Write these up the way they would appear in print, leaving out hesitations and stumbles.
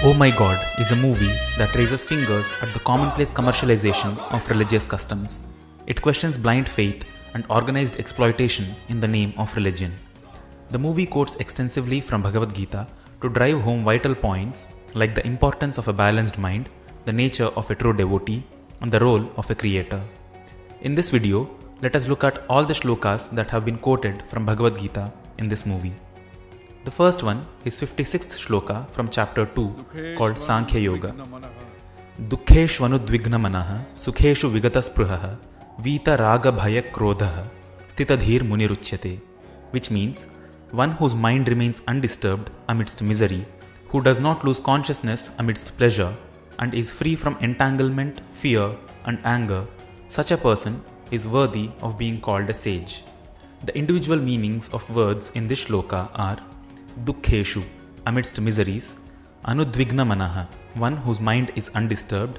Oh My God is a movie that raises fingers at the commonplace commercialization of religious customs. It questions blind faith and organized exploitation in the name of religion. The movie quotes extensively from Bhagavad Gita to drive home vital points like the importance of a balanced mind, the nature of a true devotee, and the role of a creator. In this video, let us look at all the shlokas that have been quoted from Bhagavad Gita in this movie. The first one is 56th shloka from chapter 2 called Sankhya Yoga. Dukkheshvanudvigna manaha sukheshu vigataspruhaha vita raga bhaya krodhaha stitadhir muniruchyate, which means one whose mind remains undisturbed amidst misery, who does not lose consciousness amidst pleasure, and is free from entanglement, fear, and anger. Such a person is worthy of being called a sage. The individual meanings of words in this shloka are Dukkheshu, amidst miseries; Anudvigna manaha, one whose mind is undisturbed;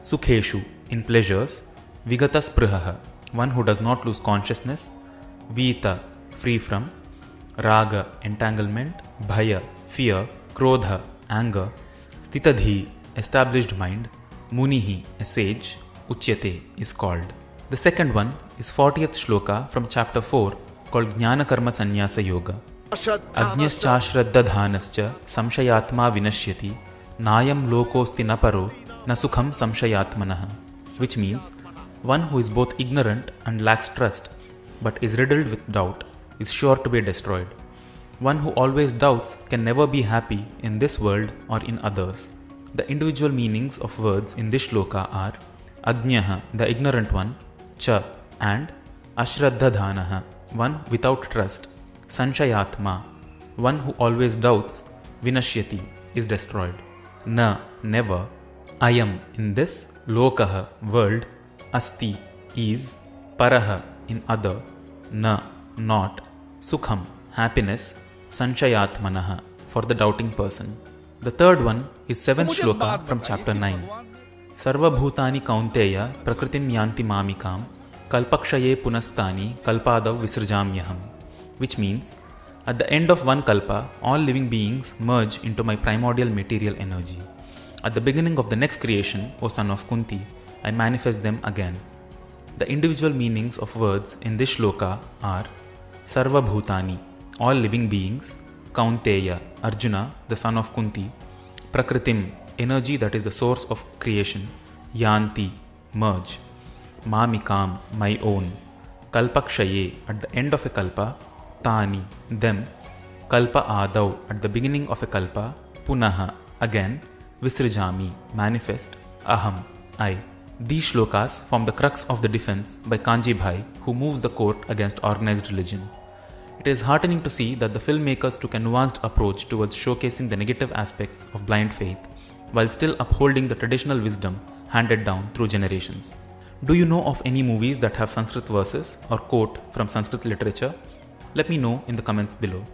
Sukheshu, in pleasures; Vigataspruhaha, one who does not lose consciousness; Vita, free from; Raga, entanglement; Bhaya, fear; Krodha, anger; Stitadhi, established mind; Munihi, a sage; Uchyate, is called. The second one is 40th shloka from chapter 4 called Jnana Karma Sannyasa Yoga. Ajñaschashraddadhanascha samshayatma vinashyati nayam lokosti na paro na sukham samshayatmanaha, which means one who is both ignorant and lacks trust but is riddled with doubt is sure to be destroyed. One who always doubts can never be happy in this world or in others. The individual meanings of words in this shloka are Ajñaha, the ignorant one; Cha, and Ashraddhadhanaha, one without trust; Sanshayatma, one who always doubts; Vinashyati, is destroyed. Na, never; Ayam, in this; Lokaha, world; Asti, is; Paraha, in other; Na, not; Sukham, happiness; Sanshayatmanaha, for the doubting person. The third one is 7th shloka from chapter 9. Sarva bhutani kaunteya prakritim yanti mamikam kalpakshaye punastani kalpadav visrjamyaham, which means at the end of one kalpa, all living beings merge into my primordial material energy. At the beginning of the next creation, O son of Kunti, I manifest them again. The individual meanings of words in this shloka are Sarva bhutani, all living beings; Kaunteya, Arjuna, the son of Kunti; Prakritim, energy that is the source of creation; Yanti, merge; Mamikam, my own; Kalpakshaye, at the end of a kalpa; Tani, them; Kalpa Adav, at the beginning of a kalpa; Punaha, again; Visrijami, manifest; Aham, I. These shlokas form the crux of the defense by Kanji Bhai, who moves the court against organized religion. It is heartening to see that the filmmakers took a nuanced approach towards showcasing the negative aspects of blind faith while still upholding the traditional wisdom handed down through generations. Do you know of any movies that have Sanskrit verses or quote from Sanskrit literature? Let me know in the comments below.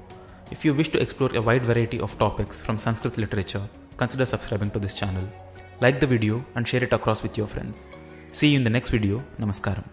If you wish to explore a wide variety of topics from Sanskrit literature, consider subscribing to this channel. Like the video and share it across with your friends. See you in the next video. Namaskaram.